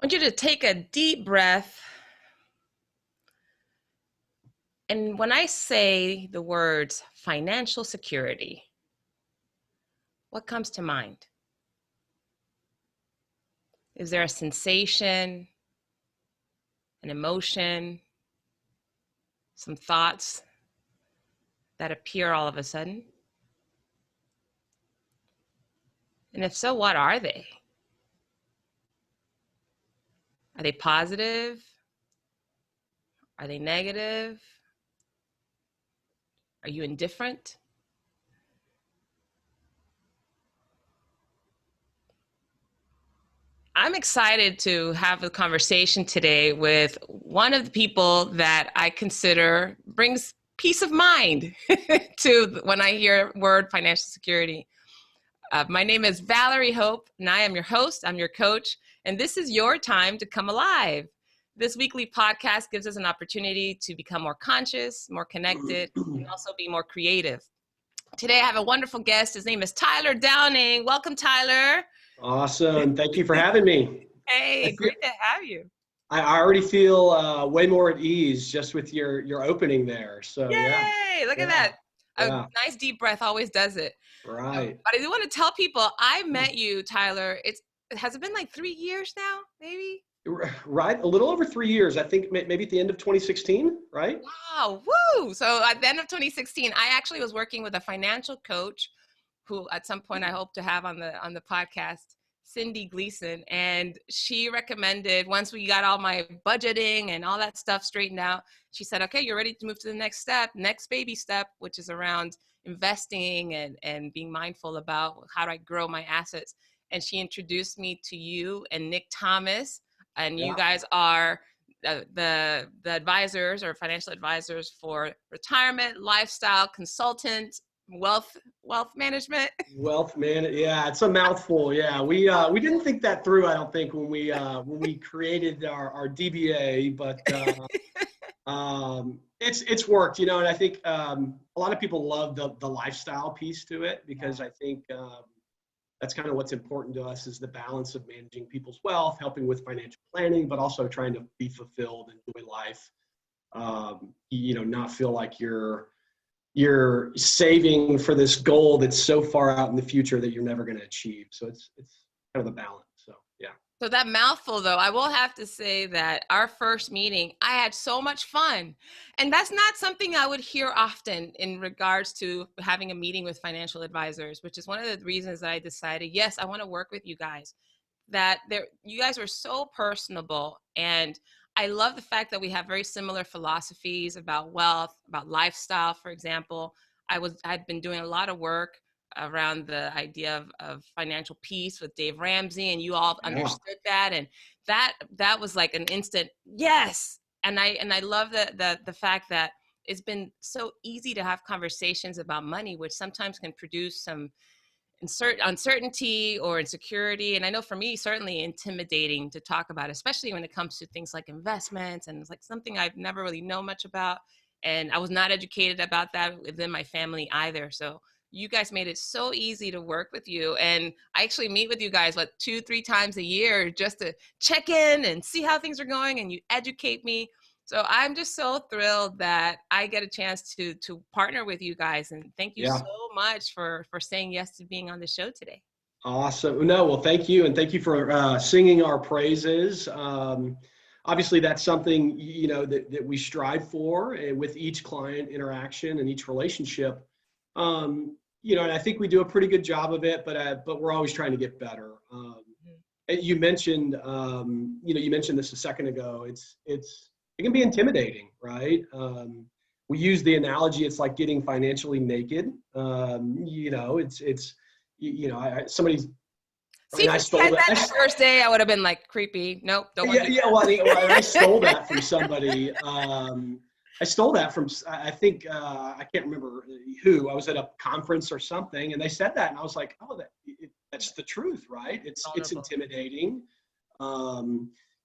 want you to take a deep breath. And when I say the words financial security, what comes to mind? Is there a sensation, an emotion, some thoughts that appear all of a sudden? And if so, what are they? Are they positive? Are they negative? Are you indifferent? I'm excited to have a conversation today with one of the people that I consider brings peace of mind to when I hear word financial security. My name is Valerie Hope, and I am your host. I'm your coach, and this is your time to come alive. This weekly podcast gives us an opportunity to become more conscious, more connected, and also be more creative. Today, I have a wonderful guest. His name is Tyler Downing. Welcome, Tyler. Awesome. Thank you for having me. Hey, great to have you. I already feel way more at ease just with your opening there. So Yay! Look at that. A Yeah. nice deep breath always does it. Right. But I do want to tell people I met you, Tyler. Has it been like 3 years now, maybe? Right. A little over 3 years. I think maybe at the end of 2016, right? Wow, woo! So at the end of 2016, I actually was working with a financial coach who at some point I hope to have on the podcast, Cindy Gleason, and she recommended, once we got all my budgeting and all that stuff straightened out, she said, okay, you're ready to move to the next step, next baby step, which is around investing and being mindful about how do I grow my assets. And she introduced me to you and Nick Thomas, and you guys are the advisors or financial advisors for retirement, lifestyle, consultant, wealth management. Yeah, it's a mouthful. Yeah, we didn't think that through. I don't think when we created our DBA, but it's worked, and I think a lot of people love the lifestyle piece to it, because I think that's kind of what's important to us, is the balance of managing people's wealth, helping with financial planning, but also trying to be fulfilled, enjoy life, not feel like you're saving for this goal that's so far out in the future that you're never going to achieve. So it's kind of a balance. So yeah. So that mouthful, though, I will have to say that our first meeting, I had so much fun. And that's not something I would hear often in regards to having a meeting with financial advisors, which is one of the reasons that I decided, yes, I want to work with you guys. You guys were so personable, and I love the fact that we have very similar philosophies about wealth, about lifestyle. For example, I'd been doing a lot of work around the idea of financial peace with Dave Ramsey, and you all understood that, and that was like an instant yes. And I love the fact that it's been so easy to have conversations about money, which sometimes can produce some uncertainty or insecurity. And I know for me, certainly intimidating to talk about, especially when it comes to things like investments, and it's like something I've never really known much about. And I was not educated about that within my family either. So you guys made it so easy to work with you. And I actually meet with you guys, 2-3 times a year just to check in and see how things are going, and you educate me. So I'm just so thrilled that I get a chance to partner with you guys. And thank you so much for saying yes to being on the show today. Awesome. No, well, thank you. And thank you for singing our praises. Obviously, that's something, that we strive for with each client interaction and each relationship. And I think we do a pretty good job of it, but we're always trying to get better. You mentioned, you mentioned this a second ago. It can be intimidating, right? We use the analogy, it's like getting financially naked. Somebody's. See, if I stole that the first day, I would have been like creepy. Nope, don't want to do that. Well, I stole that from somebody. I stole that from, I think, I can't remember who. I was at a conference or something, and they said that, and I was like, oh, that's the truth, right? It's intimidating.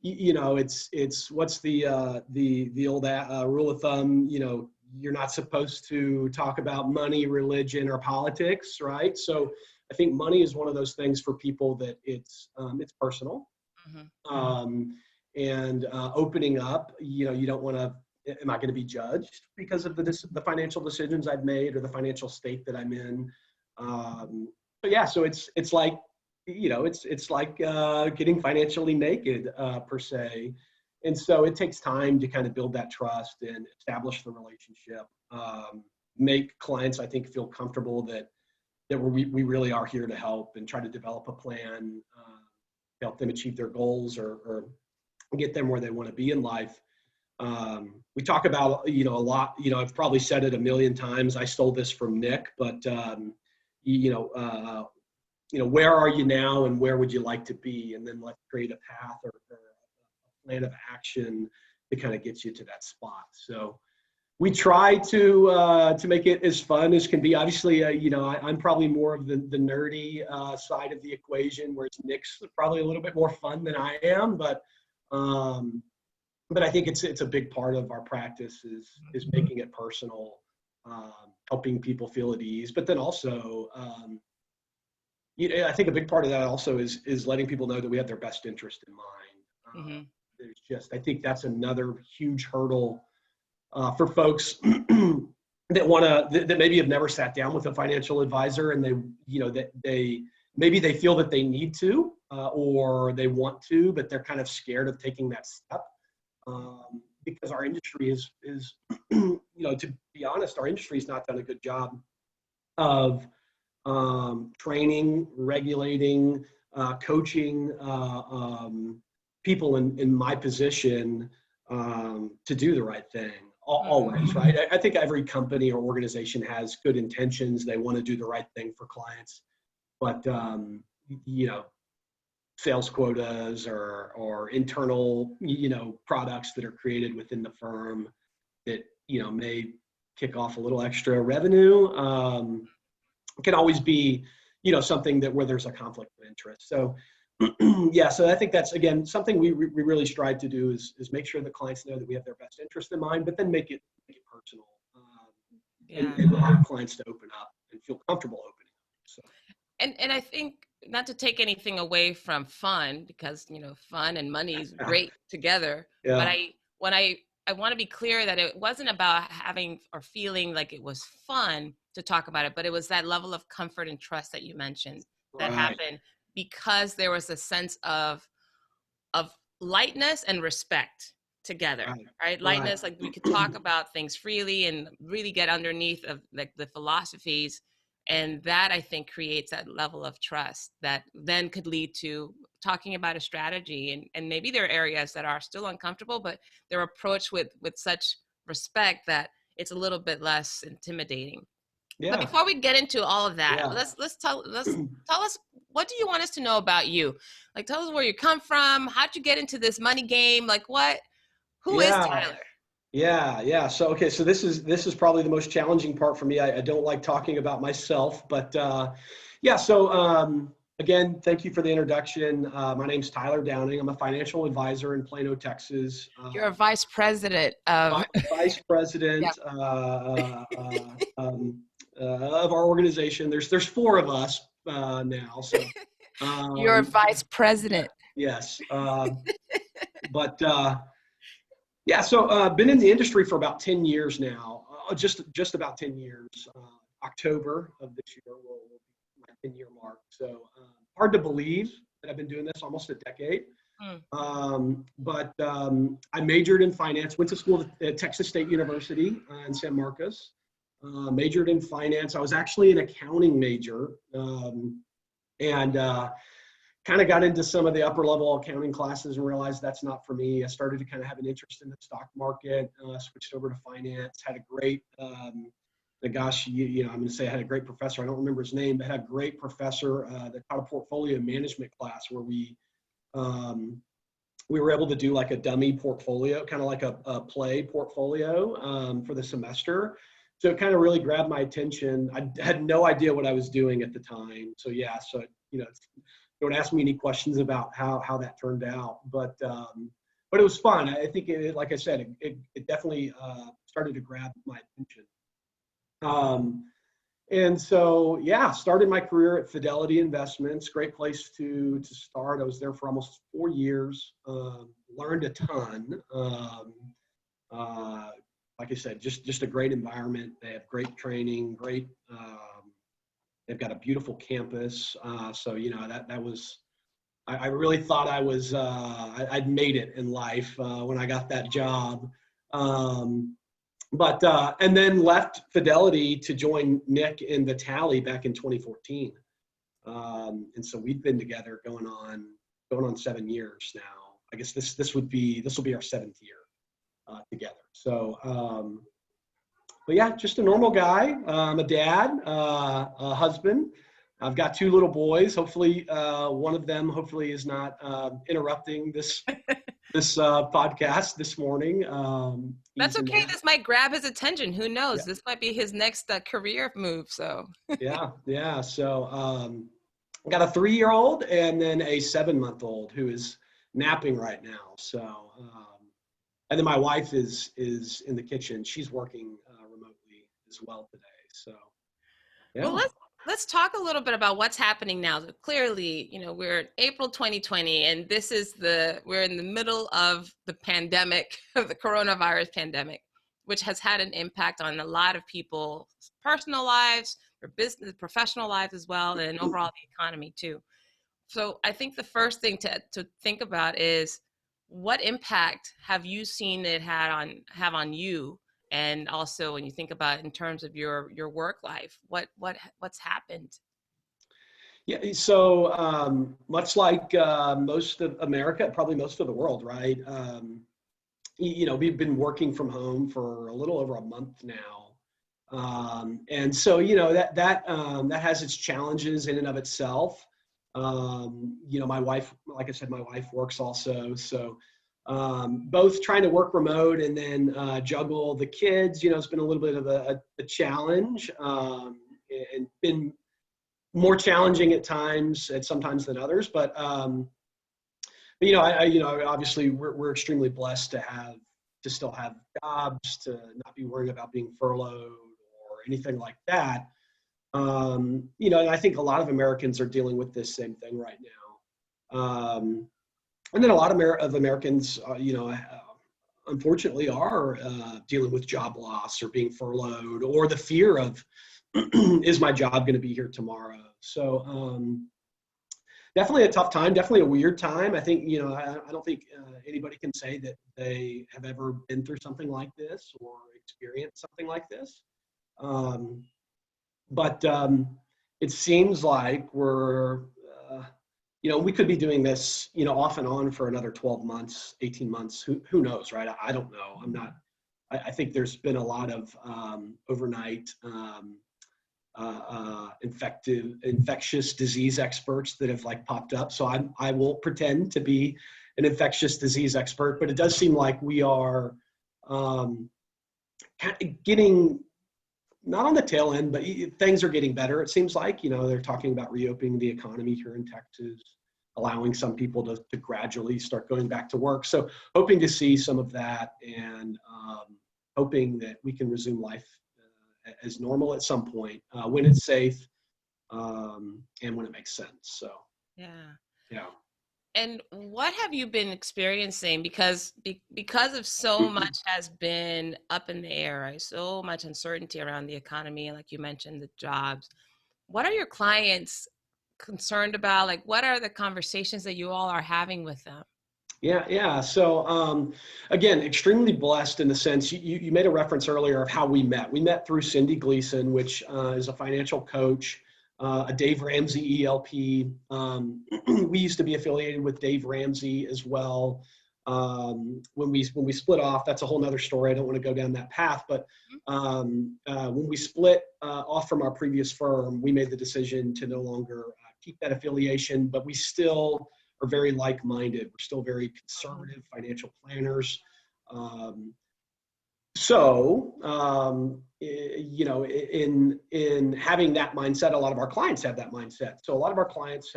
It's what's the old rule of thumb, you're not supposed to talk about money, religion, or politics, right? So I think money is one of those things for people that it's personal. Mhm. And opening up. You don't want to. Am I going to be judged because of the financial decisions I've made or the financial state that I'm in? But yeah, so it's like it's like getting financially naked per se. And so it takes time to kind of build that trust and establish the relationship. Make clients, I think, feel comfortable that we really are here to help and try to develop a plan, help them achieve their goals or get them where they want to be in life. We talk about, a lot, I've probably said it a million times. I stole this from Nick, but, you know, uh, where are you now and where would you like to be? And then let's create a path or a plan of action to kind of get you to that spot. So we try to make it as fun as can be. Obviously, I'm probably more of the nerdy side of the equation, whereas Nick's probably a little bit more fun than I am. But I think it's a big part of our practice is making it personal, helping people feel at ease. But then also, I think a big part of that also is letting people know that we have their best interest in mind. Mhm. I think that's another huge hurdle for folks that maybe have never sat down with a financial advisor, and maybe they feel that they need to or they want to, but they're kind of scared of taking that step. Because our industry is to be honest, our industry has not done a good job of training, regulating, coaching people in my position to do the right thing. Always, right? I think every company or organization has good intentions. They want to do the right thing for clients, but sales quotas or internal products that are created within the firm that may kick off a little extra revenue can always be something that where there's a conflict of interest. So yeah, so I think that's again something we really strive to do is make sure that clients know that we have their best interest in mind, but then make it personal Yeah. and allow clients to open up and feel comfortable opening up. So And I think, not to take anything away from fun, because fun and money is great together, but yeah, I want to be clear that it wasn't about having or feeling like it was fun to talk about it, but it was that level of comfort and trust that you mentioned that right, happened because there was a sense of lightness and respect together, right, right? right. Lightness, like we could talk about things freely and really get underneath of like the philosophies. And that, I think, creates that level of trust that then could lead to talking about a strategy. And maybe there are areas that are still uncomfortable, but they're approached with such respect that it's a little bit less intimidating. But Yeah, before we get into all of that, yeah. let's tell us, what do you want us to know about you? Like, tell us where you come from. How'd you get into this money game? Like, who is Yeah, Tyler? yeah. So okay, so this is probably the most challenging part for me. I don't like talking about myself, but yeah. So again, thank you for the introduction. My name's Tyler Downing. I'm a financial advisor in Plano, Texas. You're a vice president of Vice yeah. president of our organization. There's four of us now. So You're a um, vice president. yes, but. Yeah, so been in the industry for about 10 years now, just about 10 years. October of this year will be my 10-year mark. So hard to believe that I've been doing this almost a decade. Mm. But I majored in finance, went to school at Texas State University in San Marcos, majored in finance. I was actually an accounting major and kind of got into some of the upper level accounting classes and realized that's not for me. I started to kind of have an interest in the stock market, switched over to finance, had a great, I'm going to say I had a great professor. I don't remember his name, but had a great professor that taught a portfolio management class where we were able to do like a dummy portfolio, kind of like a play portfolio for the semester. So it kind of really grabbed my attention. I had no idea what I was doing at the time. So yeah, don't ask me any questions about how that turned out, but it was fun. I think like I said, it definitely started to grab my attention. And so, yeah, started my career at Fidelity Investments. Great place to start. I was there for almost 4 years. Learned a ton. Uh, like I said, just a great environment. They have great training, great. They've got a beautiful campus. So that was. I really thought I'd made it in life when I got that job. And then left Fidelity to join Nick and Vitaly back in 2014. And so we've been together going on 7 years now. I guess this will be our seventh year together. So, but yeah, just a normal guy. I'm a dad, a husband. I've got two little boys. Hopefully, one of them is not interrupting this podcast this morning. That's okay. Now. This might grab his attention. Who knows? Yeah. This might be his next career move. So yeah. So I got a 3-year-old and then a 7-month-old who is napping right now. So and then my wife is in the kitchen. She's working remotely as well today. So yeah. Well, let's talk a little bit about what's happening now. So clearly, we're in April 2020, and we're in the middle of the pandemic, of the coronavirus pandemic, which has had an impact on a lot of people's personal lives, their business, professional lives as well, and overall the economy too. So I think the first thing to think about is, what impact have you seen it have on you? And also when you think about it in terms of your work life, what's happened? Yeah, so much like most of America, probably most of the world, right? We've been working from home for a little over a month now, and so that has its challenges in and of itself. My wife, like I said, my wife works also, so both trying to work remote and then juggle the kids. It's been a little bit of a challenge, and been more challenging at sometimes than others. But obviously we're extremely blessed to still have jobs, to not be worried about being furloughed or anything like that. And I think a lot of Americans are dealing with this same thing right now. And then a lot of Americans, unfortunately are dealing with job loss or being furloughed, or the fear of, is my job going to be here tomorrow? So definitely a tough time, definitely a weird time. I think, I don't think anybody can say that they have ever been through something like this or experienced something like this. But it seems like we could be doing this, off and on for another 12 months, 18 months. Who knows, right? I don't know. I think there's been a lot of overnight infectious disease experts that have popped up. So I won't pretend to be an infectious disease expert, but it does seem like we are getting, not on the tail end, but things are getting better. It seems like, they're talking about reopening the economy here in Texas, allowing some people to gradually start going back to work. So hoping to see some of that, and hoping that we can resume life as normal at some point, when it's safe, and when it makes sense. So yeah. And what have you been experiencing? Because of so much has been up in the air, right? So much uncertainty around the economy, like you mentioned, the jobs. What are your clients concerned about? What are the conversations that you all are having with them? Yeah. So again, extremely blessed in the sense you made a reference earlier of how we met. We met through Cindy Gleason, which is a financial coach, a Dave Ramsey ELP. We used to be affiliated with Dave Ramsey as well. When we split off, that's a whole nother story. I don't want to go down that path, but when we split off from our previous firm, we made the decision to no longer keep that affiliation, but we still are very like-minded. We're still very conservative financial planners. In having that mindset, a lot of our clients have that mindset. So a lot of our clients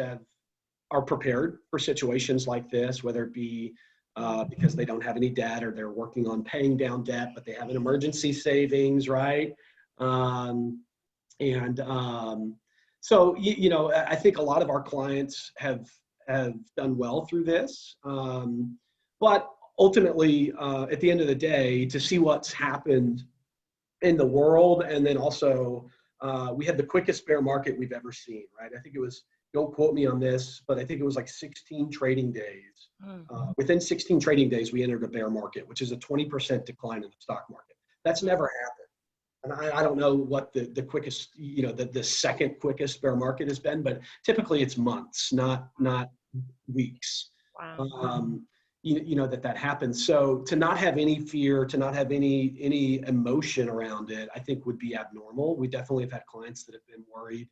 are prepared for situations like this, whether it be because they don't have any debt, or they're working on paying down debt, but they have an emergency savings, right? And so, I think a lot of our clients have done well through this. But ultimately, at the end of the day, to see what's happened in the world, and then also we had the quickest bear market we've ever seen, right? I think it was, don't quote me on this, but I think it was like 16 trading days. Within 16 trading days, we entered a bear market, which is a 20% decline in the stock market. That's never happened. And I don't know what the quickest, the second quickest bear market has been, but typically it's months, not weeks. Wow. That happens. So to not have any fear, to not have any emotion around it, I think would be abnormal. We definitely have had clients that have been worried,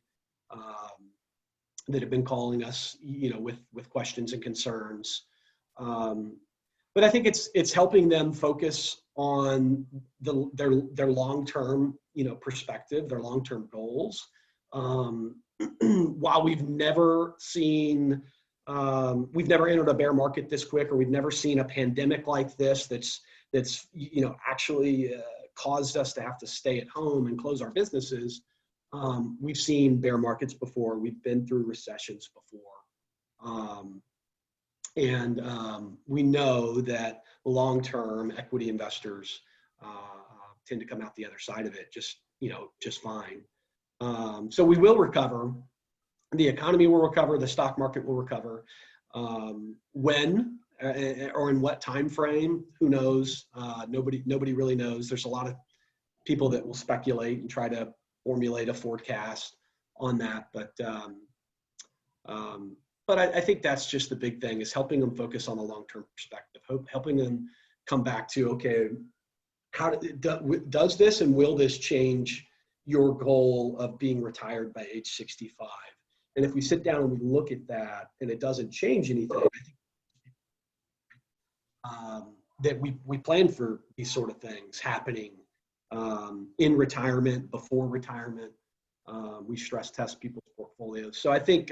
that have been calling us, with questions and concerns. But I think it's helping them focus on their long-term, perspective, their long-term goals. While we've never entered a bear market this quick, or we've never seen a pandemic like this that's actually caused us to have to stay at home and close our businesses. We've seen bear markets before. We've been through recessions before. And we know that long-term equity investors tend to come out the other side of it just fine. So we will recover. The economy will recover. The stock market will recover. When or in what time frame? Who knows? Nobody really knows. There's a lot of people that will speculate and try to formulate a forecast on that, but I think that's just the big thing, is helping them focus on the long-term perspective, helping them come back to, okay, how does this and will this change your goal of being retired by age 65? And if we sit down and we look at that and it doesn't change anything, I think that we plan for these sort of things happening in retirement, before retirement. We stress test people's portfolios. So I think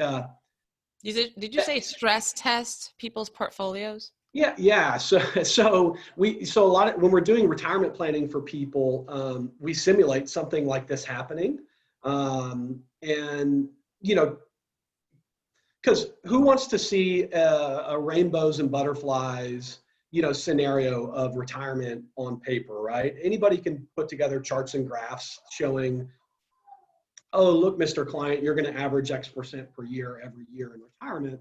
Did you say stress test people's portfolios? Yeah. So a lot of, when we're doing retirement planning for people, we simulate something like this happening, and because who wants to see a rainbows and butterflies scenario of retirement on paper, right? Anybody can put together charts and graphs showing, oh, look, Mr. Client, you're going to average X% per year every year in retirement.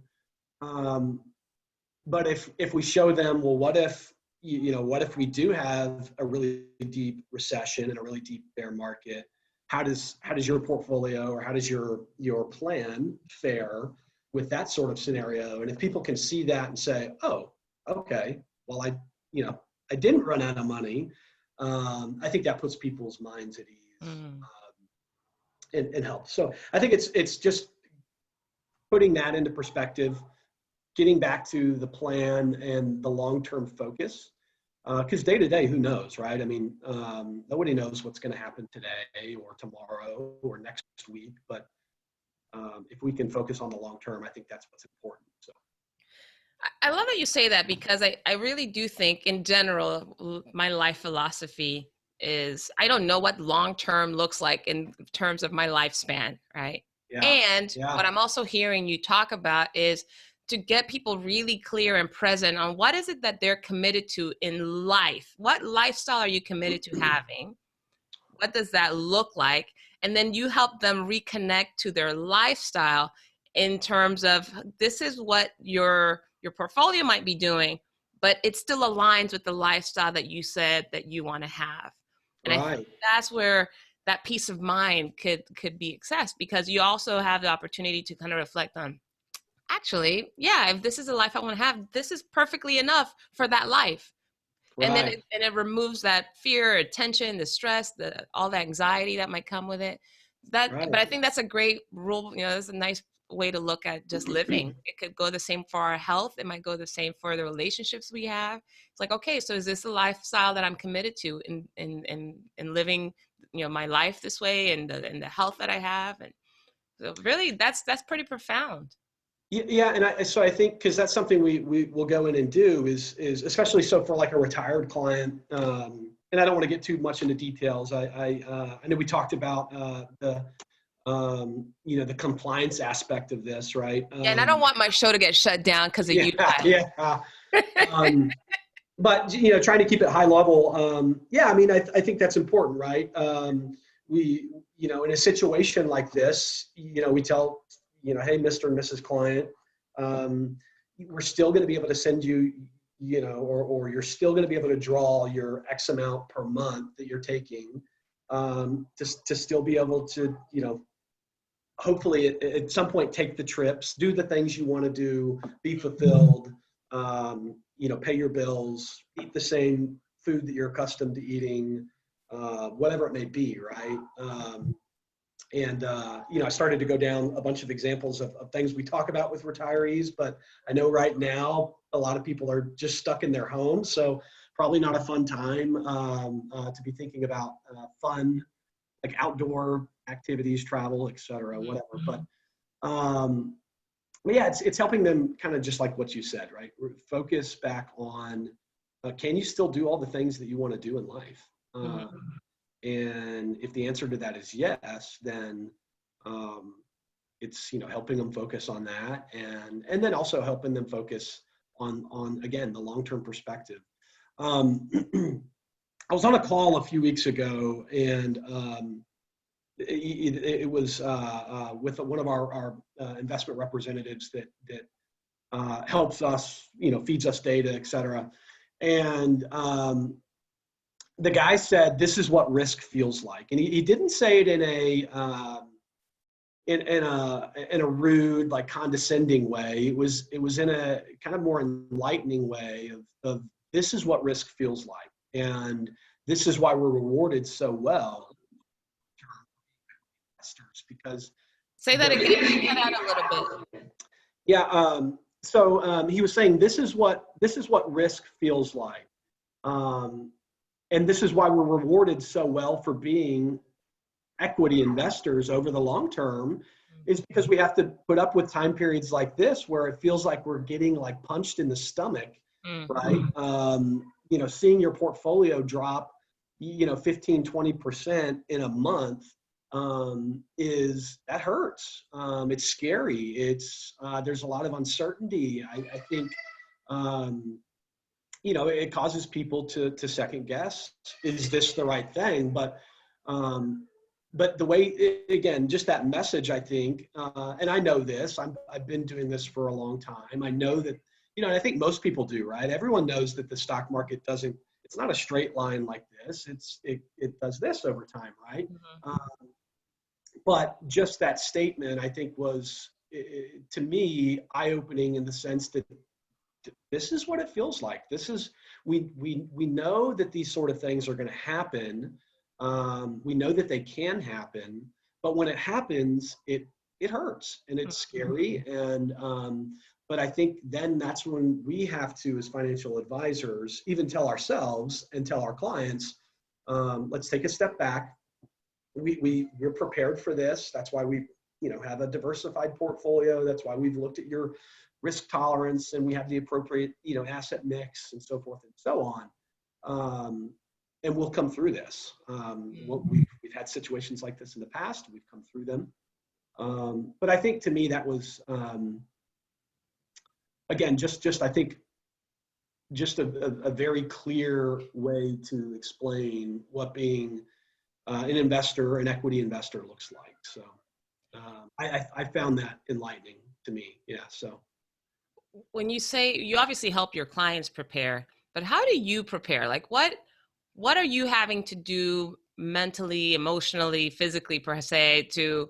But if we show them, well, what if we do have a really deep recession and a really deep bear market? How does your portfolio, or how does your plan fare with that sort of scenario? And if people can see that and say, oh, okay, well, I didn't run out of money. I think that puts people's minds at ease. And help. So I think it's just putting that into perspective, getting back to the plan and the long-term focus, because day to day, who knows, right? I mean, nobody knows what's going to happen today or tomorrow or next week, but if we can focus on the long term, I think that's what's important. So I love that you say that, because I really do think, in general, my life philosophy is, I don't know what long-term looks like in terms of my lifespan, right? And what I'm also hearing you talk about is to get people really clear and present on what is it that they're committed to in life. What lifestyle are you committed to having? What does that look like? And then you help them reconnect to their lifestyle in terms of, this is what your portfolio might be doing, but it still aligns with the lifestyle that you said that you want to have. And I think that's where that peace of mind could be accessed, because you also have the opportunity to kind of reflect on, actually, yeah, if this is a life I want to have, this is perfectly enough for that life. And then it removes that fear or tension, the stress, all the anxiety that might come with it. But I think that's a great rule. That's a nice way to look at just living. It could go the same for our health. It might go the same for the relationships we have. It's like, okay, so is this a lifestyle that I'm committed to in living, my life this way, and the health that I have? And so really, that's pretty profound. Yeah, and I think, because that's something we will go in and do is especially so for like a retired client, and I don't want to get too much into details. I know we talked about the compliance aspect of this, right? Yeah, and I don't want my show to get shut down because of Yeah, you, Tyler. yeah. But trying to keep it high level. Yeah, I mean, I think that's important, right? We, in a situation like this, we tell, hey, Mr. and Mrs. Client, we're still going to be able to send you, or you're still going to be able to draw your X amount per month that you're taking, to still be able to, hopefully at some point take the trips, do the things you want to do, be fulfilled, pay your bills, eat the same food that you're accustomed to eating, whatever it may be, right? I started to go down a bunch of examples of things we talk about with retirees, but I know right now a lot of people are just stuck in their homes, so probably not a fun time to be thinking about fun, like outdoor activities, travel, et cetera, whatever. But yeah, it's helping them kind of just like what you said, right? Focus back on, can you still do all the things that you want to do in life? And if the answer to that is yes, then it's helping them focus on that, and then also helping them focus on again the long-term perspective. I was on a call a few weeks ago, and it was with one of our investment representatives that helps us, feeds us data, et cetera. And the guy said, "This is what risk feels like," and he didn't say it in a rude, like condescending way. It was in a kind of more enlightening way of this is what risk feels like, and this is why we're rewarded so well, because Say that again. You cut out a little bit. yeah. So he was saying this is what risk feels like, and this is why we're rewarded so well for being equity investors over the long term, is because we have to put up with time periods like this where it feels like we're getting like punched in the stomach, right? Seeing your portfolio drop, 15, 20% in a month, that hurts. It's scary. It's there's a lot of uncertainty. I think it causes people to second guess, is this the right thing? But the way, again, just that message, I think, and I know this, I've been doing this for a long time. I know that, and I think most people do, right? Everyone knows that the stock market it's not a straight line like this. It does this over time, right? But just that statement, I think, was, to me, eye-opening in the sense that this is what it feels like. This is, we know that these sort of things are going to happen. We know that they can happen, but when it happens, it hurts and it's scary. And but I think then that's when we have to, as financial advisors, even tell ourselves and tell our clients, let's take a step back. We're prepared for this. That's why we have a diversified portfolio. That's why we've looked at your risk tolerance, and we have the appropriate asset mix and so forth and so on. And we'll come through this. We've had situations like this in the past. We've come through them. But I think, to me, that was again I think just a very clear way to explain what being an investor, an equity investor, looks like. So I found that enlightening to me. Yeah. So When you say, you obviously help your clients prepare, but how do you prepare? Like what are you having to do mentally, emotionally, physically, per se, to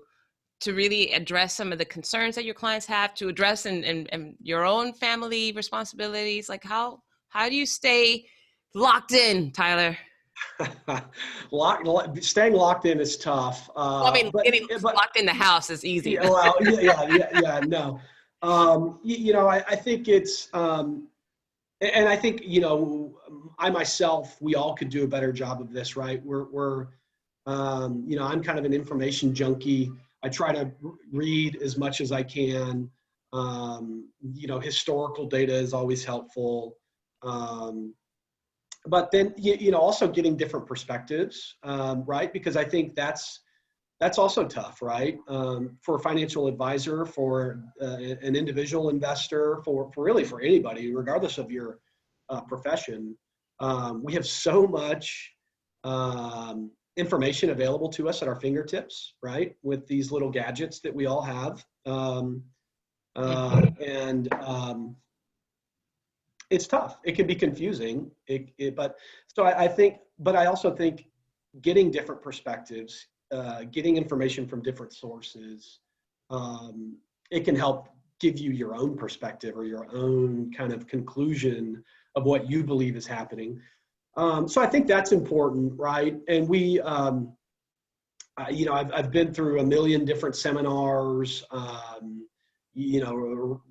really address some of the concerns that your clients have, to address and your own family responsibilities? Like how do you stay locked in, Tyler? Staying locked in is tough. Well, I mean, getting but locked in the house is easy. Yeah, well, yeah, no. I think it's, and I think, I myself, we all could do a better job of this, right? I'm kind of an information junkie. I try to read as much as I can. Historical data is always helpful. but then, also getting different perspectives, right? Because I think that's also tough, right? For a financial advisor, for an individual investor, for really for anybody, regardless of your profession. We have so much information available to us at our fingertips, right? With these little gadgets that we all have. And it's tough. It can be confusing. But so I think, but I also think getting different perspectives, getting information from different sources, it can help give you your own perspective or your own kind of conclusion of what you believe is happening. So I think that's important, right? And we, I've been through a million different seminars,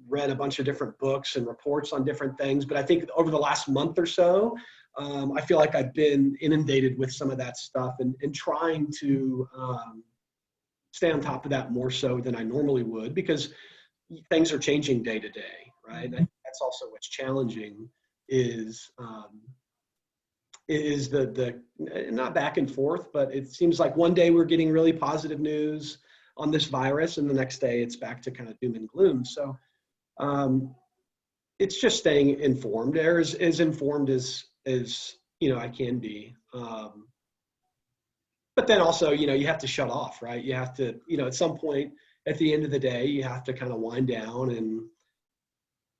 read a bunch of different books and reports on different things. But I think over the last month or so, I feel like I've been inundated with some of that stuff and trying to stay on top of that more so than I normally would, because things are changing day to day, right? And I think that's also what's challenging is the not back and forth, but it seems like one day we're getting really positive news on this virus, and the next day it's back to kind of doom and gloom. So it's just staying informed, or as informed as I can be. But then also, you have to shut off, right? You have to, at some point at the end of the day, you have to kind of wind down and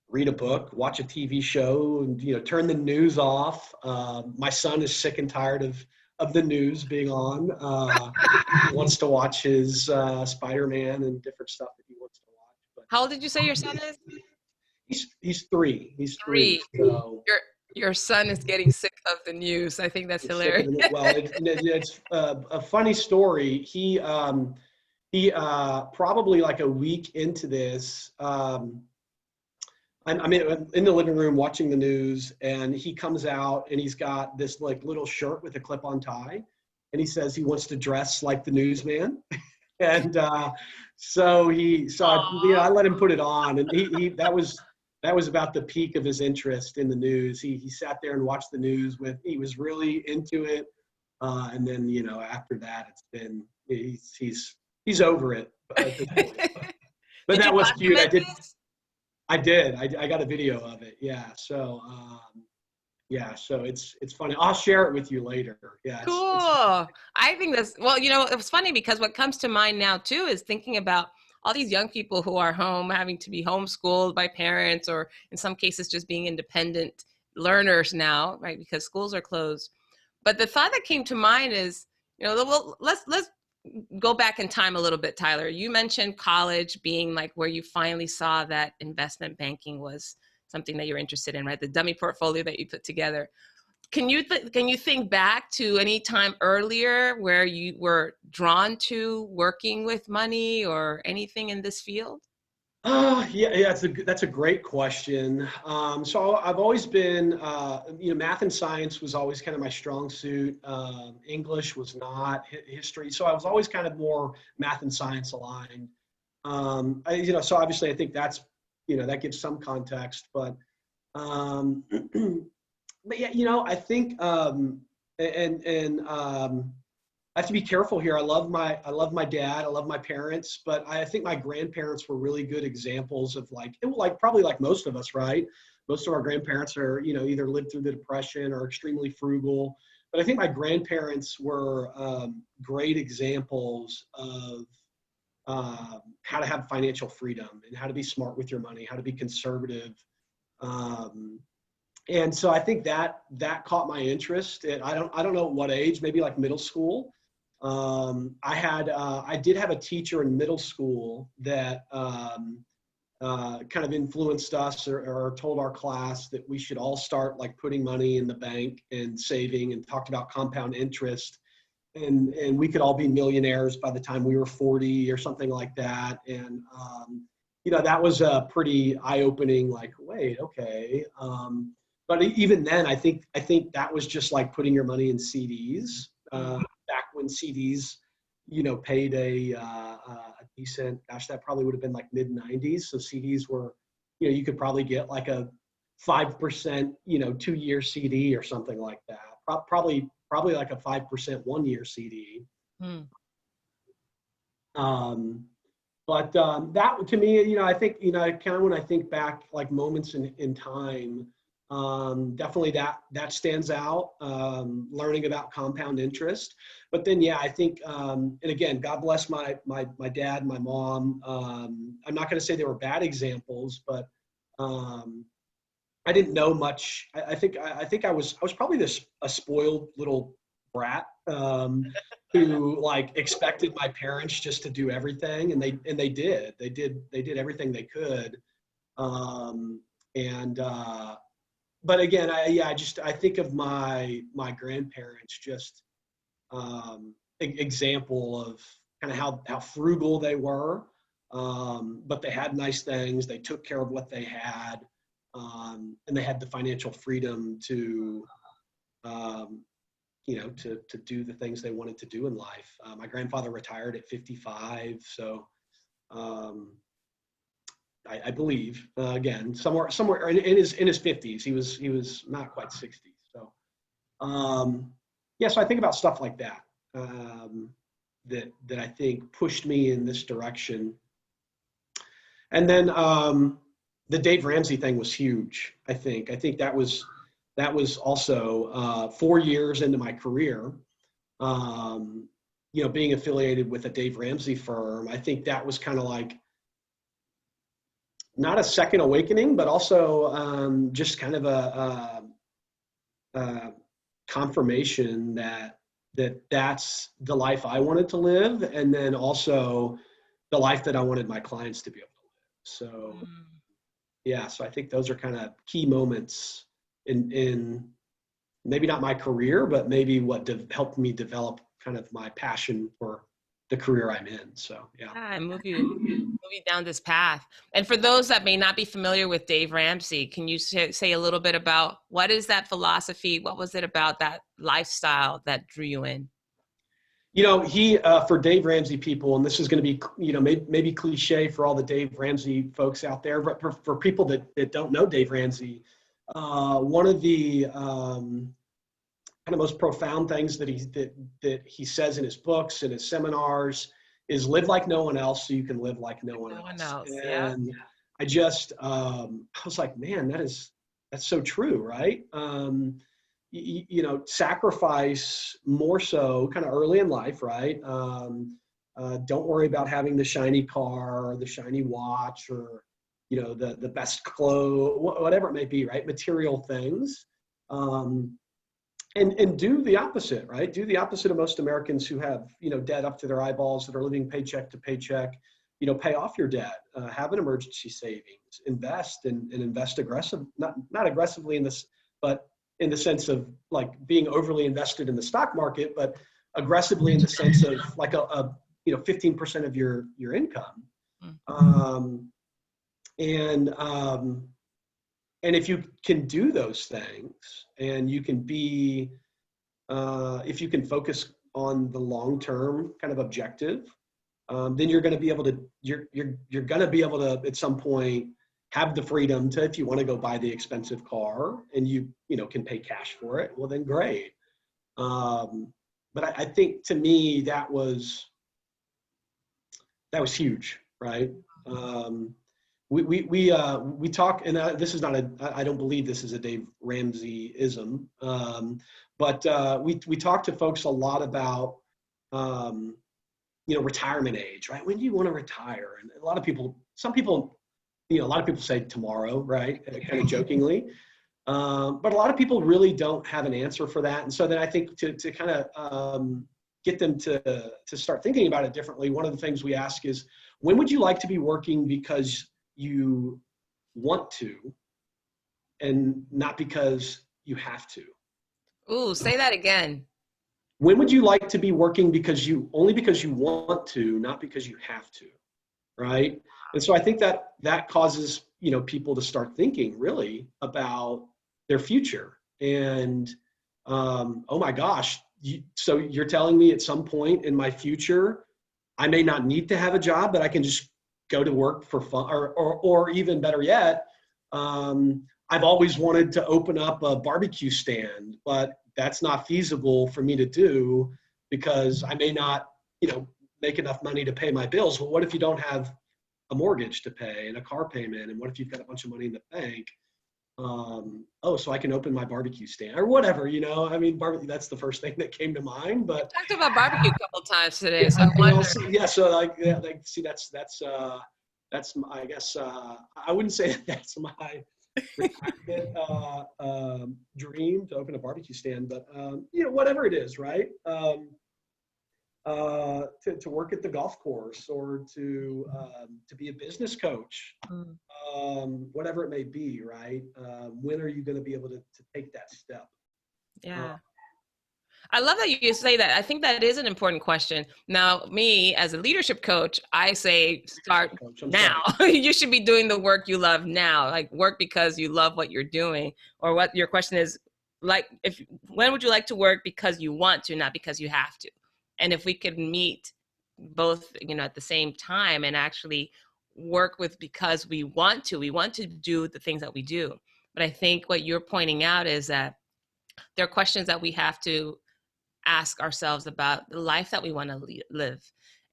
read a book, watch a TV show, and turn the news off. My son is sick and tired of the news being on. He wants to watch his Spider-Man and different stuff that he wants to watch. But How old did you say your son is? he's 3. He's 3. 3. So Your son is getting sick of the news. I think that's hilarious. Well, it's a funny story. He probably like a week into this. I'm in the living room watching the news, and he comes out and he's got this like little shirt with a clip-on tie, and he says he wants to dress like the newsman. And so I let him put it on, and he that was about the peak of his interest in the news. He sat there and watched the news he was really into it. And then, after that, it's been, he's over it. But that was cute. I did. I got a video of it. Yeah. So, so it's funny. I'll share it with you later. Yeah. Cool. I think that's, well, it was funny because what comes to mind now too is thinking about all these young people who are home, having to be homeschooled by parents, or in some cases just being independent learners now, right? Because schools are closed. But the thought that came to mind is, well, let's go back in time a little bit, Tyler. You mentioned college being like where you finally saw that investment banking was something that you're interested in, right? The dummy portfolio that you put together. Can you think back to any time earlier where you were drawn to working with money or anything in this field? Yeah, that's a great question. So I've always been, math and science was always kind of my strong suit. English was not, history. So I was always kind of more math and science aligned. So obviously I think that's, that gives some context, but yeah, I think, I have to be careful here. I love my dad. I love my parents, but I think my grandparents were really good examples of probably like most of us, right? Most of our grandparents are, either lived through the Depression or extremely frugal. But I think my grandparents were great examples of how to have financial freedom and how to be smart with your money, how to be conservative. And so I think that caught my interest. I don't know at what age, maybe like middle school. I did have a teacher in middle school that kind of influenced us or told our class that we should all start like putting money in the bank and saving, and talked about compound interest, and we could all be millionaires by the time we were 40 or something like that. And that was a pretty eye-opening, like, wait, okay. But even then, I think that was just like putting your money in CDs. Back when CDs, paid a decent, gosh, that probably would have been like mid 90s. So CDs were, you could probably get like a 5%, 2-year CD or something like that. Probably like a 5% 1-year CD. Hmm. That to me, I think, kind of when I think back, like moments in time, definitely that stands out, learning about compound interest. But then, yeah, I think, and again, God bless my dad, my mom. I'm not going to say they were bad examples, but I didn't know much. I think I was probably a spoiled little brat, who like expected my parents just to do everything, and they did. They did everything they could. Um, and But again, I think of my grandparents, just example of kind of how frugal they were, but they had nice things. They took care of what they had, and they had the financial freedom to, to do the things they wanted to do in life. My grandfather retired at 55, so I believe, again, somewhere in his 50s. He was not quite 60. So yeah, so I think about stuff like that, that I think pushed me in this direction. And then the Dave Ramsey thing was huge. I think that was also 4 years into my career. Being affiliated with a Dave Ramsey firm, I think that was kind of like not a second awakening, but also just kind of a confirmation that's the life I wanted to live, and then also the life that I wanted my clients to be able to live. So yeah, so I think those are kind of key moments in maybe not my career, but maybe what helped me develop kind of my passion for the career I'm in. So yeah. Yeah, and move you down this path. And for those that may not be familiar with Dave Ramsey, can you say a little bit about what is that philosophy? What was it about that lifestyle that drew you in? He for Dave Ramsey people, and this is going to be, maybe cliche for all the Dave Ramsey folks out there, but for people that don't know Dave Ramsey, one of the kind of most profound things that he says in his books and his seminars is live like no one else so you can live like no one No one else. else. Yeah. And I just I was like, man, that's so true, right? Sacrifice more so kind of early in life, right? Don't worry about having the shiny car or the shiny watch or the best clothes, whatever it may be, right? Material things. And do the opposite, right? Do the opposite of most Americans who have, debt up to their eyeballs, that are living paycheck to paycheck. Pay off your debt, have an emergency savings, invest and invest not aggressively in this, but in the sense of like being overly invested in the stock market, but aggressively in the sense of like a 15% of your income. And if you can do those things, and you can be, if you can focus on the long-term kind of objective, then you're going to be able to, you're going to be able to at some point have the freedom to, if you want to go buy the expensive car and you can pay cash for it, well then great. But I think to me that was huge, right? We talk, and this is not I don't believe this is a Dave Ramsey-ism, but we talk to folks a lot about, retirement age, right? When do you want to retire? And a lot of people say tomorrow, right? Kind of jokingly. But a lot of people really don't have an answer for that. And so then I think to kind of get them to start thinking about it differently, one of the things we ask is, when would you like to be working because you want to, and not because you have to? Ooh, say that again. When would you like to be working because you want to, not because you have to, right? And so I think that causes people to start thinking really about their future. And oh my gosh, so you're telling me at some point in my future I may not need to have a job, but I can just go to work for fun, or even better yet, I I've always wanted to open up a barbecue stand, but that's not feasible for me to do because I may not, make enough money to pay my bills. Well, what if you don't have a mortgage to pay and a car payment? And what if you've got a bunch of money in the bank? So I can open my barbecue stand or whatever, I mean, barbecue, that's the first thing that came to mind, We but talked about barbecue a couple times today, yeah, so I wonder. so like, yeah, like, see, I guess, I wouldn't say that that's my retirement, dream to open a barbecue stand, but, whatever it is, right? To work at the golf course or to be a business coach, Mm. whatever it may be, right? When are you going to be able to take that step? Uh, Yeah. I love that you say that. I think that is an important question. Now, me as a leadership coach, I say start Coach, I'm now. sorry. You should be doing the work you love now, like work because you love what you're doing. Or what your question is, like, when would you like to work because you want to, not because you have to? And if we could meet both, at the same time and actually work with because we want to do the things that we do. But I think what you're pointing out is that there are questions that we have to ask ourselves about the life that we want to live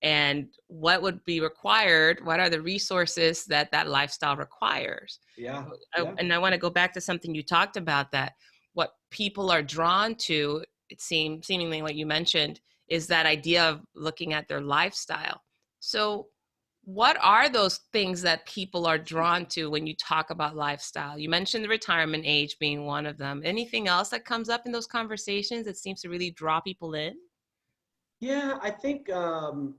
and what would be required, what are the resources that that lifestyle requires. Yeah, yeah, And I want to go back to something you talked about, that what people are drawn to, it seems seemingly what you mentioned, is that idea of looking at their lifestyle. So what are those things that people are drawn to when you talk about lifestyle? You mentioned the retirement age being one of them. Anything else that comes up in those conversations that seems to really draw people in? yeah. I think the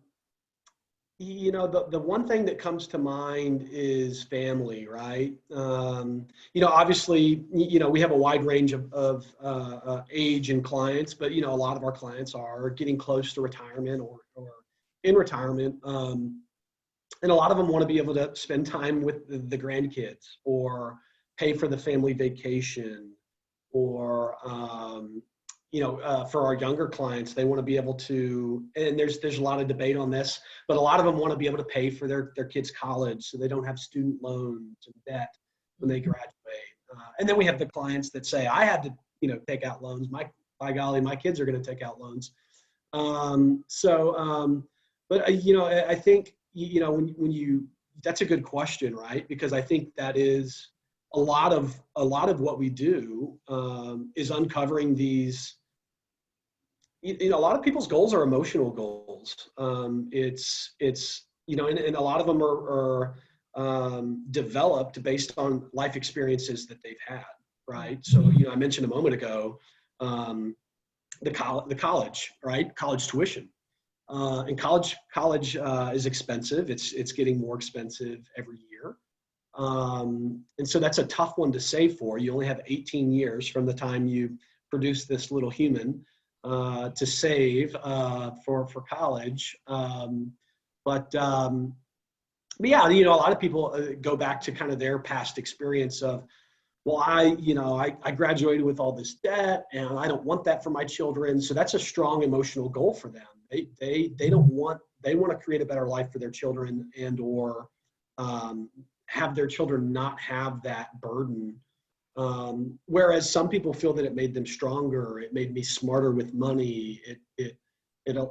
one thing that comes to mind is family, right? Obviously, we have a wide range of age and clients, but a lot of our clients are getting close to retirement or in retirement. And a lot of them want to be able to spend time with the grandkids or pay for the family vacation or for our younger clients, they want to be able to, and there's a lot of debate on this, but a lot of them want to be able to pay for their kids' college so they don't have student loans and debt when they graduate. And then we have the clients that say, I had to take out loans. By golly, my kids are going to take out loans. But I think when you that's a good question, right? Because I think that is a lot of what we do, is uncovering these. A lot of people's goals are emotional goals. And a lot of them are developed based on life experiences that they've had, right? So I mentioned a moment ago, the college, right? College tuition. And college is expensive. It's getting more expensive every year. And so that's a tough one to save for. You only have 18 years from the time you produce this little human to save for college. But yeah, a lot of people go back to kind of their past experience of, well, I graduated with all this debt and I don't want that for my children. So that's a strong emotional goal for them. They want to create a better life for their children and/or have their children not have that burden. Whereas some people feel that it made them stronger. It made me smarter with money. It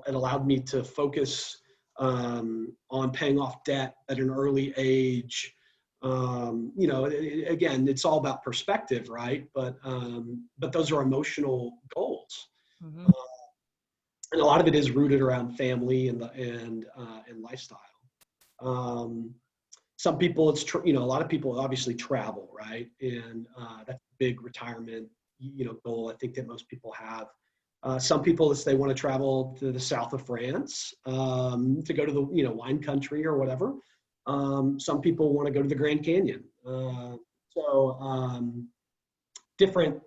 allowed me to focus on paying off debt at an early age. Again, it's all about perspective, right? But those are emotional goals. Mm-hmm. And a lot of it is rooted around family and lifestyle. Some people, a lot of people obviously travel, right? And that's a big retirement, goal I think that most people have. Some people, they want to travel to the south of France to go to the wine country or whatever. Some people want to go to the Grand Canyon. Different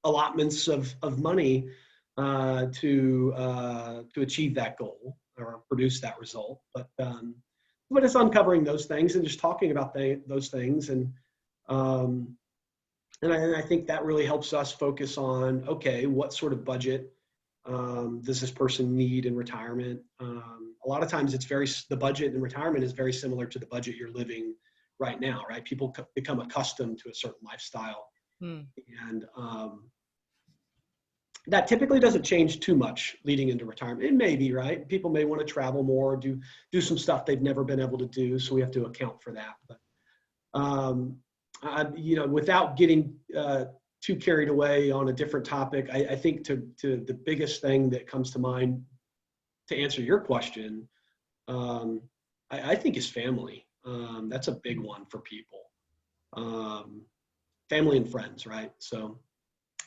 allotments of money to achieve that goal or produce that result. But it's uncovering those things and just talking about those things. And I think that really helps us focus on, okay, what sort of budget does this person need in retirement? A lot of times the budget in retirement is very similar to the budget you're living right now, right? People become accustomed to a certain lifestyle. Hmm. And that typically doesn't change too much leading into retirement. It may be, right? People may want to travel more, do some stuff they've never been able to do. So we have to account for that. But, without getting too carried away on a different topic, I think to the biggest thing that comes to mind to answer your question, I think is family. That's a big one for people. Family and friends, right? So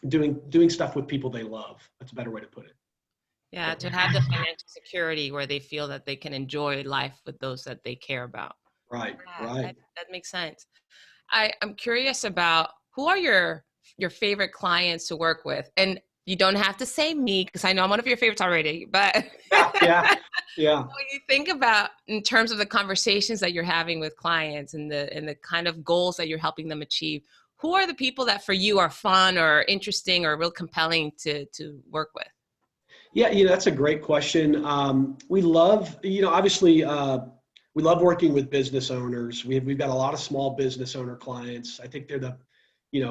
doing stuff with people they love. That's a better way to put it. Yeah, to have the financial security where they feel that they can enjoy life with those that they care about. Right, Yeah, right. that makes sense. I'm curious about who are your favorite clients to work with? And you don't have to say me because I know I'm one of your favorites already, but Yeah, yeah. when you think about in terms of the conversations that you're having with clients and the kind of goals that you're helping them achieve, who are the people that for you are fun or interesting or real compelling to work with? Yeah, that's a great question. We love, obviously, we love working with business owners. We've got a lot of small business owner clients. I think they're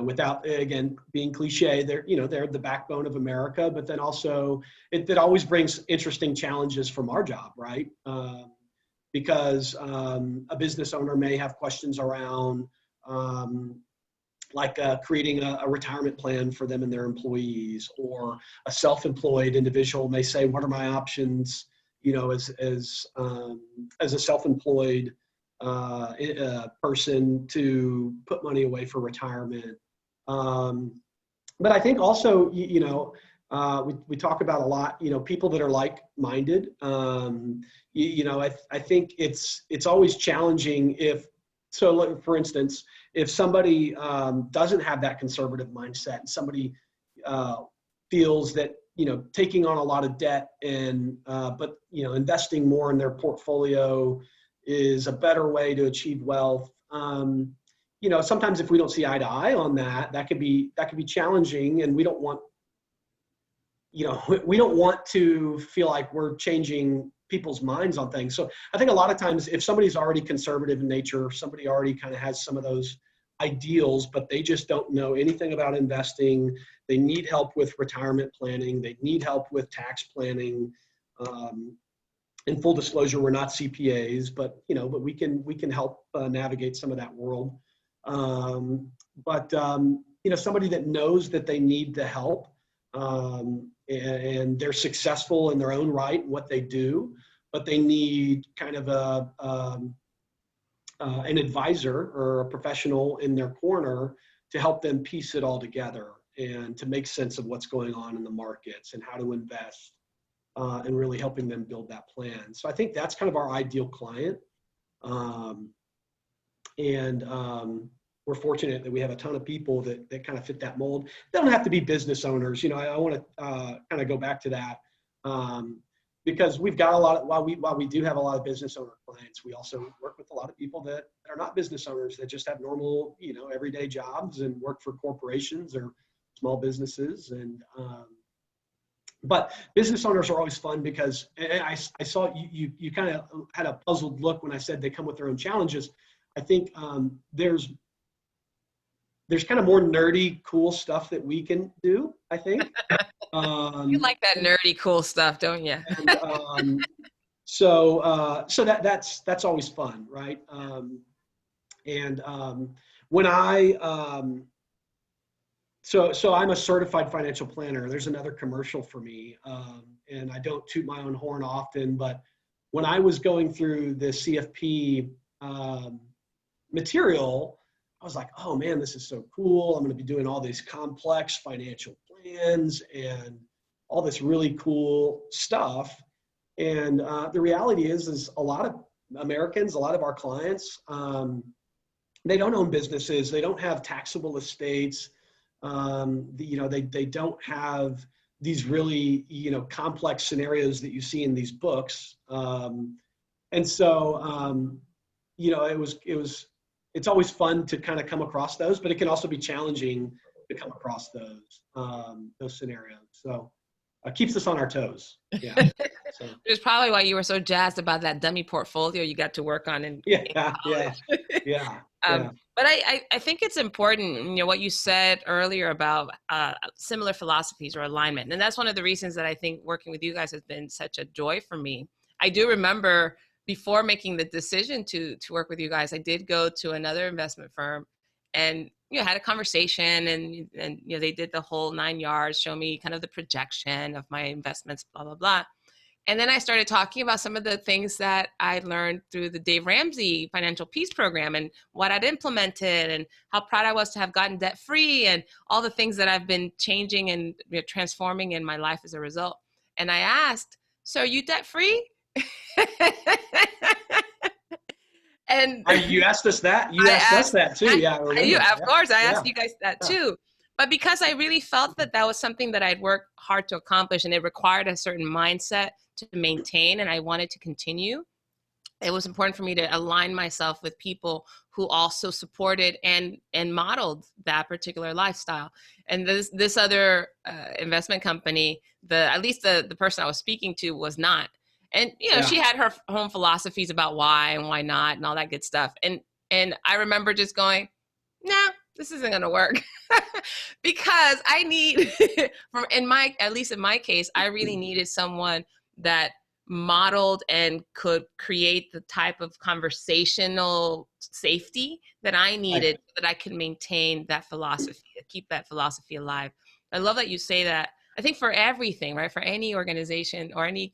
without, again, being cliche, they're the backbone of America, but then also it always brings interesting challenges from our job, right? Because a business owner may have questions around, like creating a retirement plan for them and their employees, or a self-employed individual may say, what are my options, as a self-employed person to put money away for retirement. But I think also, we talk about a lot, people that are like-minded. I think it's always challenging so for instance, if somebody doesn't have that conservative mindset and somebody feels that, taking on a lot of debt but investing more in their portfolio is a better way to achieve wealth. Sometimes if we don't see eye to eye on that could be challenging, and we don't want to feel like we're changing people's minds on things. So I think a lot of times if somebody's already conservative in nature, somebody already kind of has some of those ideals, but they just don't know anything about investing, they need help with retirement planning, they need help with tax planning. In full disclosure, we're not CPAs, but we can help navigate some of that world. Somebody that knows that they need the help, and they're successful in their own right in what they do, but they need kind of an advisor or a professional in their corner to help them piece it all together and to make sense of what's going on in the markets and how to invest, and really helping them build that plan. So I think that's kind of our ideal client. We're fortunate that we have a ton of people that kind of fit that mold. They don't have to be business owners. I want to kind of go back to that, because we've got while we do have a lot of business owner clients, we also work with a lot of people that are not business owners, that just have normal, everyday jobs and work for corporations or small businesses. But business owners are always fun because I saw you kind of had a puzzled look when I said they come with their own challenges. I think there's kind of more nerdy, cool stuff that we can do, I think. You like that nerdy, cool stuff, don't you? So that's always fun, right? When so I'm a certified financial planner. There's another commercial for me, and I don't toot my own horn often, but when I was going through the CFP material, I was like, oh man, this is so cool. I'm going to be doing all these complex financial plans and all this really cool stuff. And the reality is a lot of Americans, a lot of our clients, they don't own businesses. They don't have taxable estates. They don't have these really, complex scenarios that you see in these books. It's always fun to kind of come across those, but it can also be challenging to come across those scenarios. So it keeps us on our toes. Yeah. So Which is probably why you were so jazzed about that dummy portfolio you got to work on in yeah, yeah, college. yeah, Um, yeah, but I think it's important, what you said earlier about similar philosophies or alignment. And that's one of the reasons that I think working with you guys has been such a joy for me. I do remember before making the decision to work with you guys, I did go to another investment firm and had a conversation, and they did the whole 9 yards, show me kind of the projection of my investments, blah, blah, blah. And then I started talking about some of the things that I learned through the Dave Ramsey Financial Peace Program and what I'd implemented and how proud I was to have gotten debt free and all the things that I've been changing and transforming in my life as a result. And I asked, "So are you debt free?" And you asked us that. You I asked us asked, that too. Yeah, I remember. of Yeah, course, I yeah, asked you guys that yeah, too. But because I really felt that that was something that I'd worked hard to accomplish and it required a certain mindset to maintain, and I wanted to continue, it was important for me to align myself with people who also supported and modeled that particular lifestyle. And this other investment company, at least the person I was speaking to was not. And yeah, she had her own philosophies about why and why not and all that good stuff. And I remember just going, "Nah, this isn't gonna work," because I need at least in my case, I really needed someone that modeled and could create the type of conversational safety that I right. needed so that I could maintain that philosophy, keep that philosophy alive. I love that you say that. I think for everything, right? For any organization or any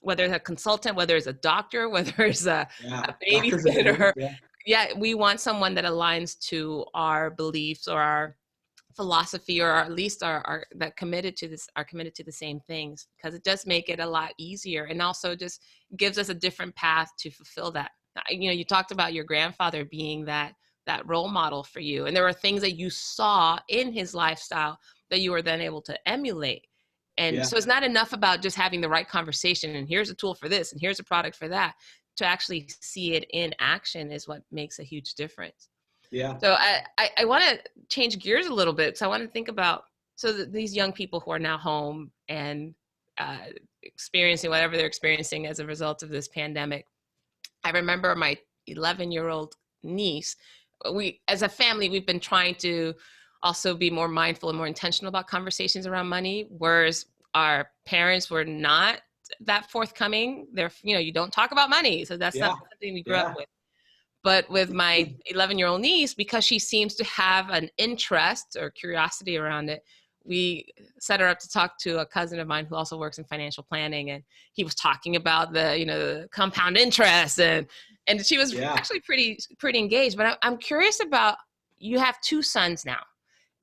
whether it's a consultant, whether it's a doctor, whether it's Yeah, a doctors and babysitter, yeah, yeah, we want someone that aligns to our beliefs or our philosophy, or at least are that committed to this, are committed to the same things, because it does make it a lot easier and also just gives us a different path to fulfill that. You talked about your grandfather being that role model for you, and there were things that you saw in his lifestyle that you were then able to emulate. And yeah, so it's not enough about just having the right conversation and here's a tool for this and here's a product for that. To actually see it in action is what makes a huge difference. yeah, So I want to change gears a little bit. So I want to think about, these young people who are now home and experiencing whatever they're experiencing as a result of this pandemic. I remember my 11-year-old niece. We, as a family, we've been trying to also be more mindful and more intentional about conversations around money, whereas our parents were not that forthcoming. You don't talk about money, so that's not yeah, something we grew up yeah, with. But with my 11-year-old niece, because she seems to have an interest or curiosity around it, we set her up to talk to a cousin of mine who also works in financial planning, and he was talking about the compound interest, and she was yeah, actually pretty engaged. But I'm curious about, you have two sons now,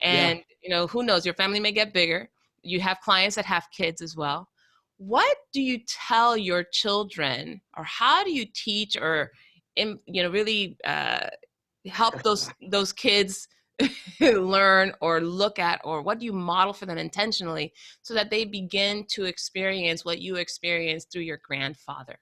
yeah. and who knows, your family may get bigger. You have clients that have kids as well. What do you tell your children, or how do you teach or really help those kids learn or look at, or what do you model for them intentionally so that they begin to experience what you experienced through your grandfather?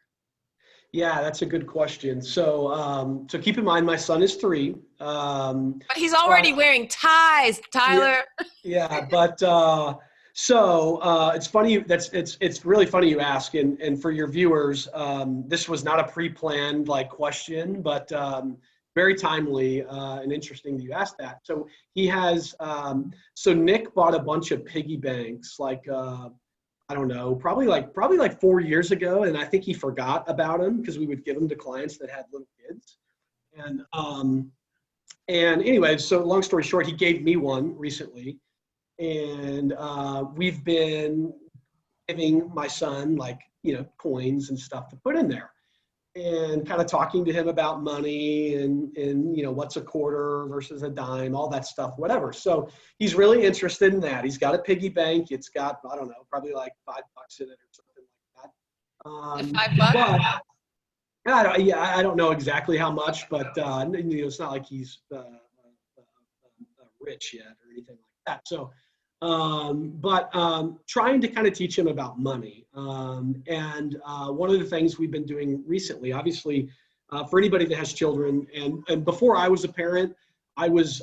Yeah, that's a good question. So keep in mind, my son is 3. But he's already But wearing ties, yeah, Tyler. yeah, but it's funny. It's really funny you ask, and for your viewers, this was not a pre-planned like question, but very timely and interesting that you asked that. So he has. So Nick bought a bunch of piggy banks, like I don't know, probably like 4 years ago, and I think he forgot about them because we would give them to clients that had little kids, and anyway, so long story short, he gave me one recently, and we've been giving my son like coins and stuff to put in there, and kind of talking to him about money and what's a quarter versus a dime, all that stuff, whatever. So he's really interested in that. He's got a piggy bank. It's got, I don't know, probably like $5 in it or something like that. $5. But I don't know exactly how much, but it's not like he's rich yet or anything like that. So, but trying to kind of teach him about money. And one of the things we've been doing recently, obviously, for anybody that has children, and before I was a parent, I was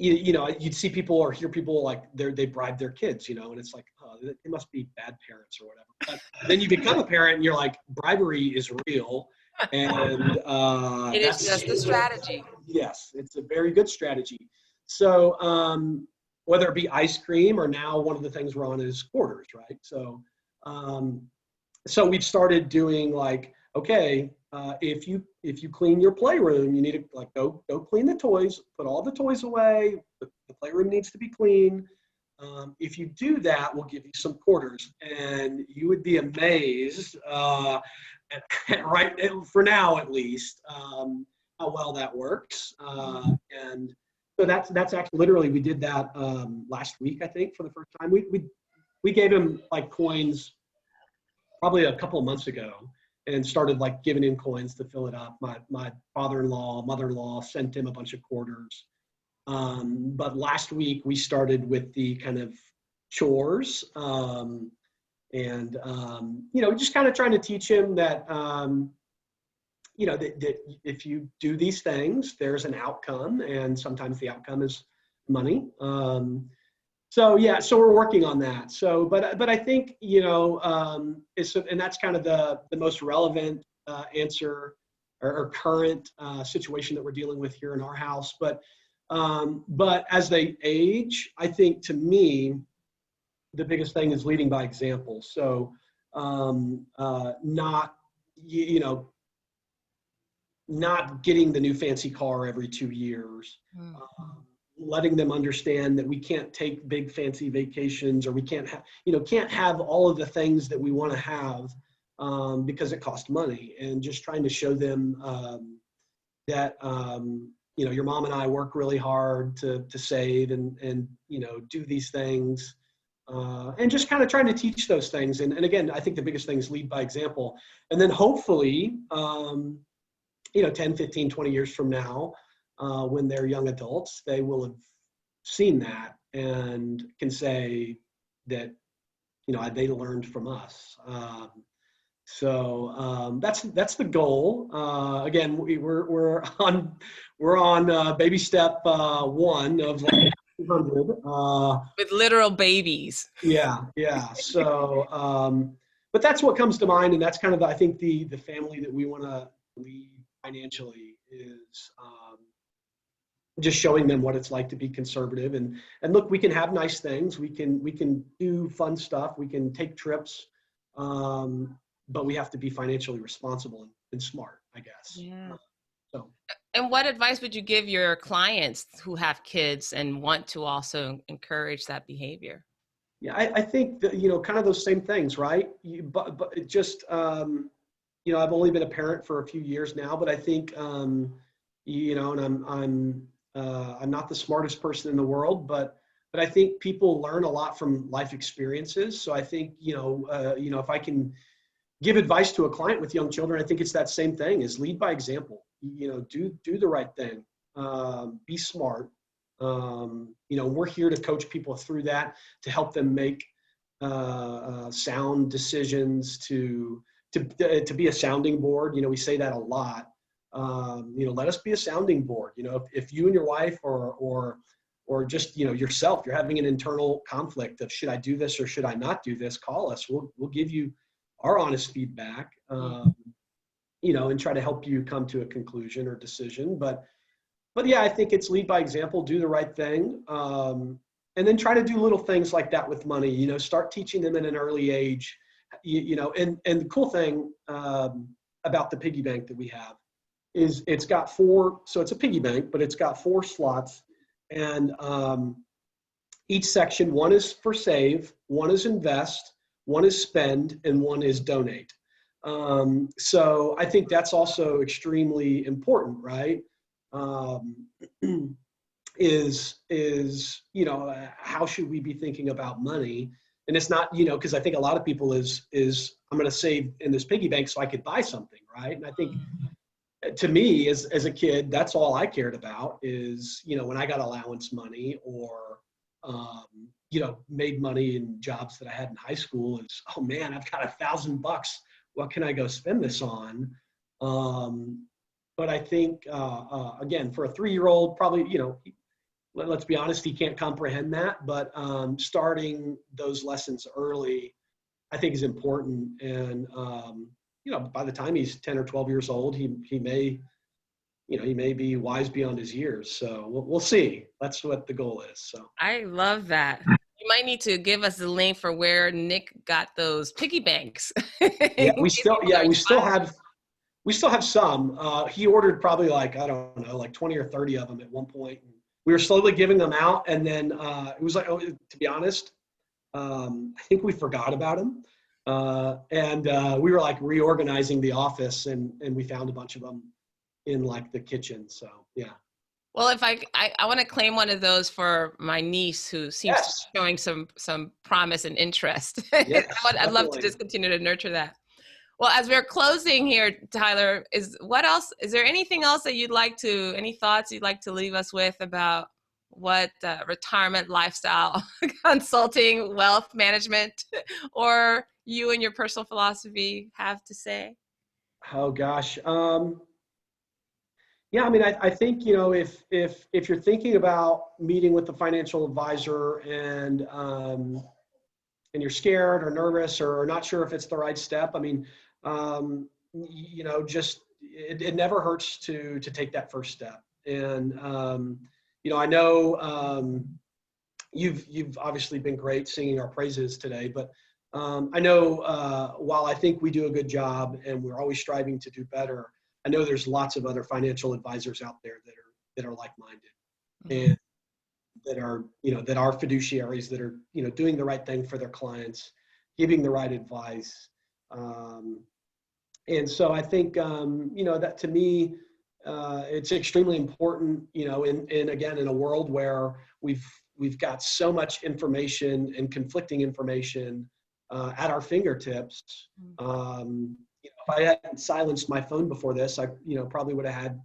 you know, you'd see people or hear people like they bribe their kids, you know, and it's like, oh, they must be bad parents or whatever. But then you become a parent and you're like, bribery is real. And It is that's, just a strategy. yes, it's a very good strategy. So whether it be ice cream or now one of the things we're on is quarters, right? Um, so we've started doing like, okay, if you clean your playroom, you need to like go clean the toys, put all the toys away. The playroom needs to be clean. If you do that, we'll give you some quarters, and you would be amazed, right for now at least, how well that works. And so that's actually literally we did that last week, I think, for the first time. We gave him like coins probably a couple of months ago and started like giving him coins to fill it up. My father-in-law, mother-in-law sent him a bunch of quarters. But last week we started with the kind of chores, you know, just kind of trying to teach him that, you know, that if you do these things, there's an outcome, and sometimes the outcome is money. So yeah, so we're working on that. So, but I think, you know, and that's kind of the most relevant answer or current situation that we're dealing with here in our house. But as they age, I think to me, the biggest thing is leading by example. So not, you know, not getting the new fancy car every 2 years. Letting them understand that we can't take big fancy vacations, or we can't have, you know, can't have all of the things that we want to have because it costs money, and just trying to show them that, you know, your mom and I work really hard to save and, you know, do these things, and just kind of trying to teach those things. And again, I think the biggest thing is lead by example. And then hopefully, you know, 10, 15, 20 years from now, when they're young adults, they will have seen that and can say that, you know, they learned from us. So that's the goal. Again, we're on baby step 1 of like 200. With literal babies. Yeah. So, but that's what comes to mind, and that's kind of I think the family that we want to lead financially is. Just showing them what it's like to be conservative, and look, we can have nice things, we can do fun stuff, we can take trips, but we have to be financially responsible and smart, I guess. Yeah. So. And what advice would you give your clients who have kids and want to also encourage that behavior? Yeah, I think that, you know, kind of those same things, right? But it just, you know, I've only been a parent for a few years now, but I think, you know, and I'm not the smartest person in the world, but I think people learn a lot from life experiences. So I think, you know, if I can give advice to a client with young children, I think it's that same thing: is lead by example. You know, do the right thing, be smart. You know, we're here to coach people through that, to help them make sound decisions, to be a sounding board. You know, we say that a lot. You know, let us be a sounding board. You know, if you and your wife or just, you know, yourself, you're having an internal conflict of should I do this or should I not do this, call us. We'll give you our honest feedback, you know, and try to help you come to a conclusion or decision. But yeah, I think it's lead by example, do the right thing, and then try to do little things like that with money. You know, start teaching them at an early age. You know, and the cool thing about the piggy bank that we have is it's got 4, so it's a piggy bank, but it's got 4 slots, and each section, 1 is for save, 1 is invest, 1 is spend, and 1 is donate. So I think that's also extremely important, right? Is you know, how should we be thinking about money? And it's not, you know, because I think a lot of people is I'm going to save in this piggy bank so I could buy something, right? And I think to me, as a kid, that's all I cared about is, you know, when I got allowance money or, you know, made money in jobs that I had in high school, is, oh man, I've got $1,000. What can I go spend this on? But I think, again, for a 3-year-old, probably, you know, let's be honest, he can't comprehend that. But starting those lessons early, I think, is important. And by the time he's 10 or 12 years old, he may be wise beyond his years. So we'll see. That's what the goal is. So I love that. You might need to give us the link for where Nick got those piggy banks. yeah, In case people are inspired. we still have some. He ordered probably like, I don't know, like 20 or 30 of them at one point. We were slowly giving them out. And then it was like, to be honest, I think we forgot about him. And we were like reorganizing the office, and we found a bunch of them in like the kitchen. So yeah. Well, if I want to claim one of those for my niece who seems to be showing some promise and interest. Yes, I'd love to just continue to nurture that. Well, as we're closing here, Tyler, is there anything else that any thoughts you'd like to leave us with about what retirement lifestyle consulting, wealth management, or you and your personal philosophy have to say? Oh gosh. Yeah, I mean, I think, if you're thinking about meeting with the financial advisor and you're scared or nervous or not sure if it's the right step, I mean, just it never hurts to take that first step. And I know you've obviously been great singing our praises today, but I know while I think we do a good job and we're always striving to do better, I know there's lots of other financial advisors out there that are like-minded, and that are fiduciaries, that are doing the right thing for their clients, giving the right advice. And so I think that, to me, it's extremely important. In a world where we've got so much information and conflicting information at our fingertips. If I hadn't silenced my phone before this, I probably would have had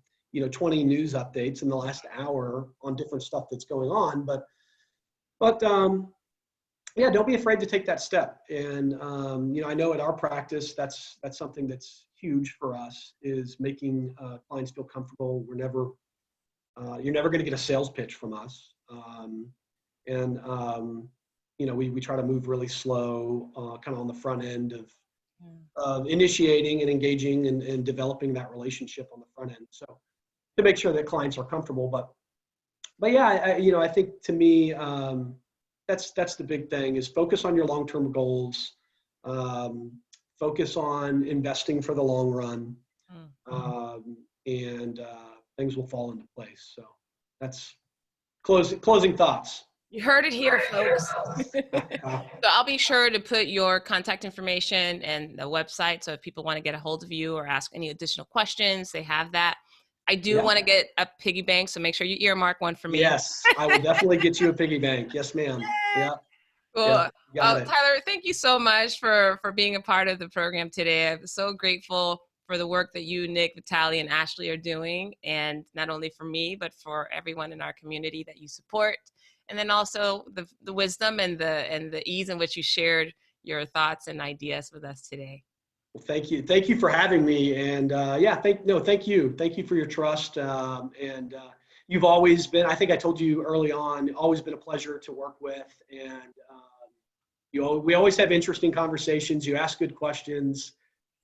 20 news updates in the last hour on different stuff that's going on. But yeah, don't be afraid to take that step. And I know at our practice, that's something that's huge for us, is making clients feel comfortable. You're never going to get a sales pitch from us. We try to move really slow, kind of on the front end of initiating and engaging and developing that relationship on the front end. So to make sure that clients are comfortable, but yeah, I think, to me, that's the big thing, is focus on your long-term goals, focus on investing for the long run, and things will fall into place. So that's closing thoughts. You heard it here, folks. So I'll be sure to put your contact information and the website, so if people want to get a hold of you or ask any additional questions, they have that. I do want to get a piggy bank, so make sure you earmark one for me. Yes, I will definitely get you a piggy bank. Yes, ma'am. Yeah. Cool. Tyler, thank you so much for being a part of the program today. I'm so grateful for the work that you, Nick, Vitaly, and Ashley are doing, and not only for me, but for everyone in our community that you support. And then also the wisdom and the ease in which you shared your thoughts and ideas with us today. Well, thank you. Thank you for having me. And thank you. Thank you for your trust. You've always been, I think I told you early on, always been a pleasure to work with. And we always have interesting conversations. You ask good questions.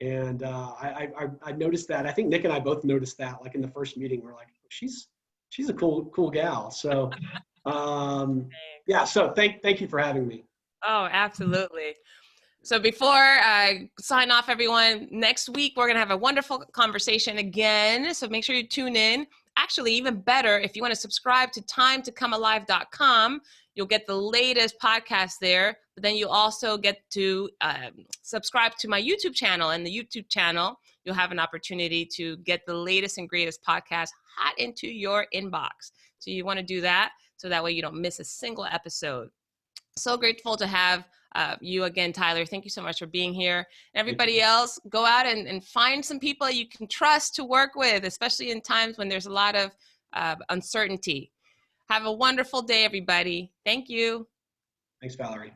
And I noticed that. I think Nick and I both noticed that, like in the first meeting, we're like, she's a cool gal. So so thank you for having me. Oh, absolutely. So before I sign off, everyone, next week we're going to have a wonderful conversation again. So make sure you tune in. Actually, even better, if you want to subscribe to timetocomealive.com, you'll get the latest podcast there. But then you also get to subscribe to my YouTube channel. And the YouTube channel, you'll have an opportunity to get the latest and greatest podcast hot into your inbox. So you want to do that, so that way you don't miss a single episode. So grateful to have you again, Tyler. Thank you so much for being here. And everybody else, go out and find some people you can trust to work with, especially in times when there's a lot of uncertainty. Have a wonderful day, everybody. Thank you. Thanks, Valerie.